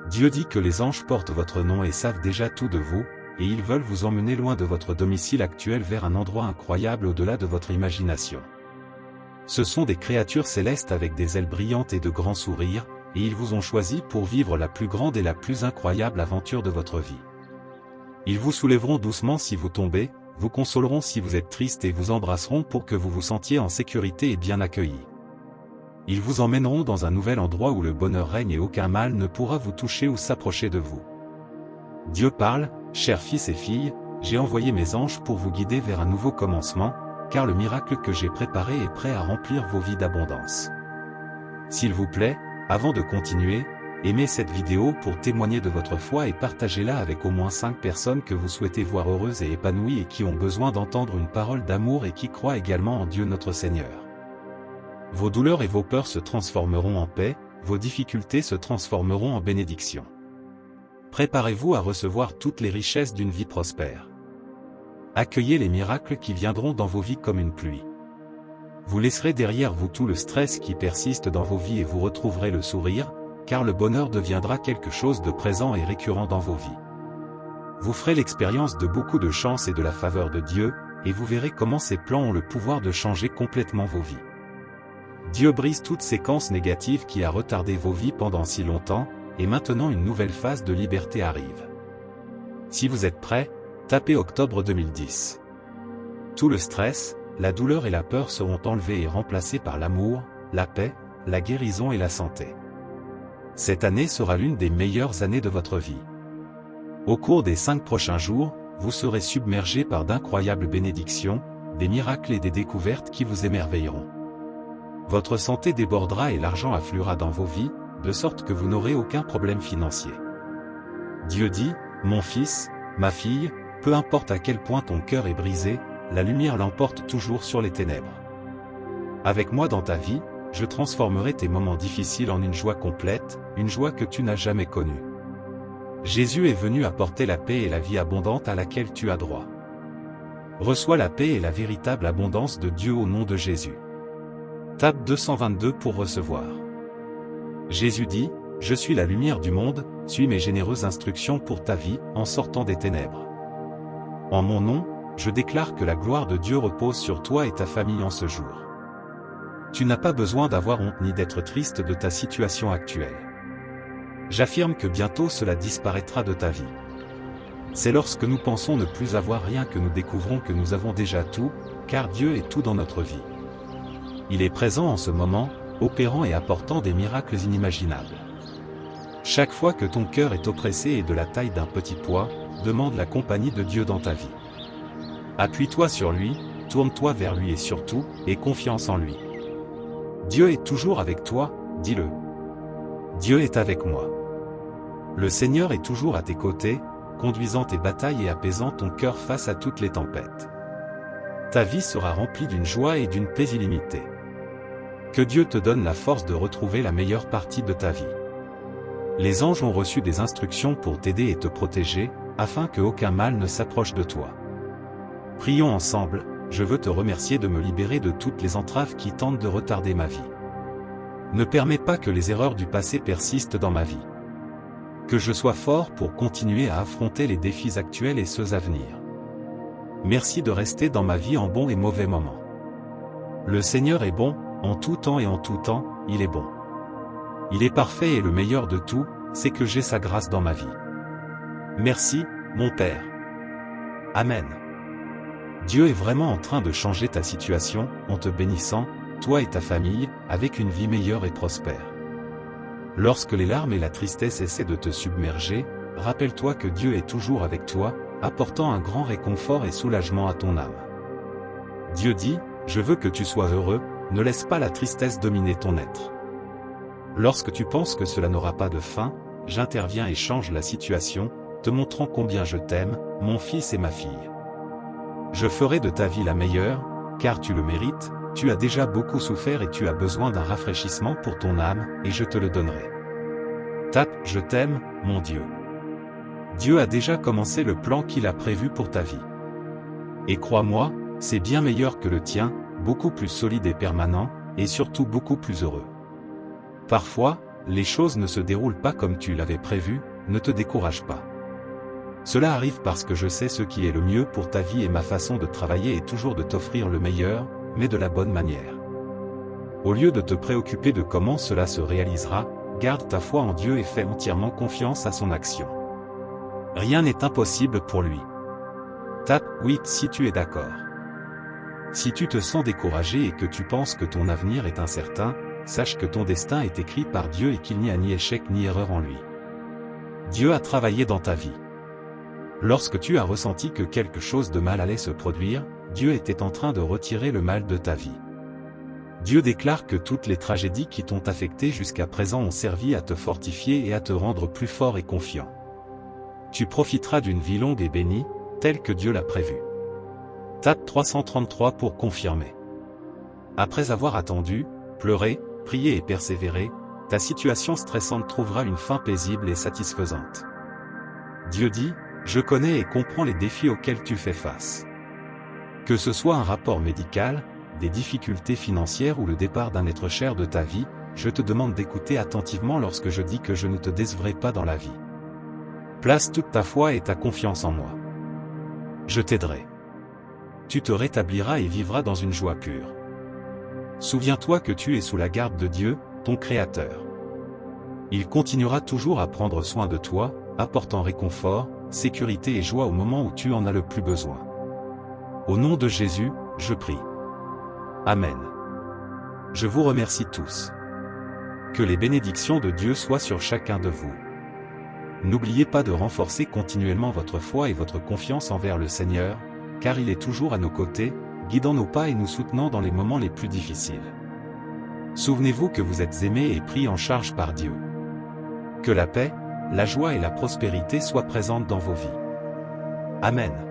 Dieu dit que les anges portent votre nom et savent déjà tout de vous, et ils veulent vous emmener loin de votre domicile actuel vers un endroit incroyable au-delà de votre imagination. Ce sont des créatures célestes avec des ailes brillantes et de grands sourires, et ils vous ont choisi pour vivre la plus grande et la plus incroyable aventure de votre vie. Ils vous soulèveront doucement si vous tombez, vous consoleront si vous êtes triste et vous embrasseront pour que vous vous sentiez en sécurité et bien accueilli. Ils vous emmèneront dans un nouvel endroit où le bonheur règne et aucun mal ne pourra vous toucher ou s'approcher de vous. Dieu parle, chers fils et filles, j'ai envoyé mes anges pour vous guider vers un nouveau commencement, car le miracle que j'ai préparé est prêt à remplir vos vies d'abondance. S'il vous plaît, avant de continuer, aimez cette vidéo pour témoigner de votre foi et partagez-la avec au moins 5 personnes que vous souhaitez voir heureuses et épanouies et qui ont besoin d'entendre une parole d'amour et qui croient également en Dieu notre Seigneur. Vos douleurs et vos peurs se transformeront en paix, vos difficultés se transformeront en bénédiction. Préparez-vous à recevoir toutes les richesses d'une vie prospère. Accueillez les miracles qui viendront dans vos vies comme une pluie. Vous laisserez derrière vous tout le stress qui persiste dans vos vies et vous retrouverez le sourire, car le bonheur deviendra quelque chose de présent et récurrent dans vos vies. Vous ferez l'expérience de beaucoup de chance et de la faveur de Dieu, et vous verrez comment ses plans ont le pouvoir de changer complètement vos vies. Dieu brise toute séquence négative qui a retardé vos vies pendant si longtemps, et maintenant une nouvelle phase de liberté arrive. Si vous êtes prêts, tapez octobre 2010. Tout le stress, la douleur et la peur seront enlevés et remplacés par l'amour, la paix, la guérison et la santé. Cette année sera l'une des meilleures années de votre vie. Au cours des 5 prochains jours, vous serez submergé par d'incroyables bénédictions, des miracles et des découvertes qui vous émerveilleront. Votre santé débordera et l'argent affluera dans vos vies, de sorte que vous n'aurez aucun problème financier. Dieu dit, mon fils, ma fille, peu importe à quel point ton cœur est brisé, la lumière l'emporte toujours sur les ténèbres. Avec moi dans ta vie, je transformerai tes moments difficiles en une joie complète, une joie que tu n'as jamais connue. Jésus est venu apporter la paix et la vie abondante à laquelle tu as droit. Reçois la paix et la véritable abondance de Dieu au nom de Jésus. Tape 222 pour recevoir. Jésus dit, je suis la lumière du monde, suis mes généreuses instructions pour ta vie, en sortant des ténèbres. En mon nom, je déclare que la gloire de Dieu repose sur toi et ta famille en ce jour. Tu n'as pas besoin d'avoir honte ni d'être triste de ta situation actuelle. J'affirme que bientôt cela disparaîtra de ta vie. C'est lorsque nous pensons ne plus avoir rien que nous découvrons que nous avons déjà tout, car Dieu est tout dans notre vie. Il est présent en ce moment, opérant et apportant des miracles inimaginables. Chaque fois que ton cœur est oppressé et de la taille d'un petit pois, demande la compagnie de Dieu dans ta vie. Appuie-toi sur lui, tourne-toi vers lui et surtout, aie confiance en lui. Dieu est toujours avec toi, dis-le. Dieu est avec moi. Le Seigneur est toujours à tes côtés, conduisant tes batailles et apaisant ton cœur face à toutes les tempêtes. Ta vie sera remplie d'une joie et d'une paix illimitée. Que Dieu te donne la force de retrouver la meilleure partie de ta vie. Les anges ont reçu des instructions pour t'aider et te protéger, afin que aucun mal ne s'approche de toi. Prions ensemble, je veux te remercier de me libérer de toutes les entraves qui tentent de retarder ma vie. Ne permets pas que les erreurs du passé persistent dans ma vie. Que je sois fort pour continuer à affronter les défis actuels et ceux à venir. Merci de rester dans ma vie en bons et mauvais moments. Le Seigneur est bon, en tout temps et en tout temps, il est bon. Il est parfait et le meilleur de tout, c'est que j'ai sa grâce dans ma vie. Merci, mon Père. Amen. Dieu est vraiment en train de changer ta situation, en te bénissant, toi et ta famille, avec une vie meilleure et prospère. Lorsque les larmes et la tristesse essaient de te submerger, rappelle-toi que Dieu est toujours avec toi, apportant un grand réconfort et soulagement à ton âme. Dieu dit, je veux que tu sois heureux, ne laisse pas la tristesse dominer ton être. Lorsque tu penses que cela n'aura pas de fin, j'interviens et change la situation, te montrant combien je t'aime, mon fils et ma fille. Je ferai de ta vie la meilleure, car tu le mérites, tu as déjà beaucoup souffert et tu as besoin d'un rafraîchissement pour ton âme, et je te le donnerai. Tape, je t'aime, mon Dieu. Dieu a déjà commencé le plan qu'il a prévu pour ta vie. Et crois-moi, c'est bien meilleur que le tien, beaucoup plus solide et permanent, et surtout beaucoup plus heureux. Parfois, les choses ne se déroulent pas comme tu l'avais prévu, ne te décourage pas. Cela arrive parce que je sais ce qui est le mieux pour ta vie et ma façon de travailler est toujours de t'offrir le meilleur, mais de la bonne manière. Au lieu de te préoccuper de comment cela se réalisera, garde ta foi en Dieu et fais entièrement confiance à son action. Rien n'est impossible pour lui. Tape 8 si tu es d'accord. Si tu te sens découragé et que tu penses que ton avenir est incertain, sache que ton destin est écrit par Dieu et qu'il n'y a ni échec ni erreur en lui. Dieu a travaillé dans ta vie. Lorsque tu as ressenti que quelque chose de mal allait se produire, Dieu était en train de retirer le mal de ta vie. Dieu déclare que toutes les tragédies qui t'ont affecté jusqu'à présent ont servi à te fortifier et à te rendre plus fort et confiant. Tu profiteras d'une vie longue et bénie, telle que Dieu l'a prévu. Tape 333 pour confirmer. Après avoir attendu, pleuré, prié et persévéré, ta situation stressante trouvera une fin paisible et satisfaisante. Dieu dit, je connais et comprends les défis auxquels tu fais face. Que ce soit un rapport médical, des difficultés financières ou le départ d'un être cher de ta vie, je te demande d'écouter attentivement lorsque je dis que je ne te décevrai pas dans la vie. Place toute ta foi et ta confiance en moi. Je t'aiderai. Tu te rétabliras et vivras dans une joie pure. Souviens-toi que tu es sous la garde de Dieu, ton Créateur. Il continuera toujours à prendre soin de toi, apportant réconfort, sécurité et joie au moment où tu en as le plus besoin. Au nom de Jésus, je prie. Amen. Je vous remercie tous. Que les bénédictions de Dieu soient sur chacun de vous. N'oubliez pas de renforcer continuellement votre foi et votre confiance envers le Seigneur, car il est toujours à nos côtés, guidant nos pas et nous soutenant dans les moments les plus difficiles. Souvenez-vous que vous êtes aimés et pris en charge par Dieu. Que la paix, la joie et la prospérité soient présentes dans vos vies. Amen.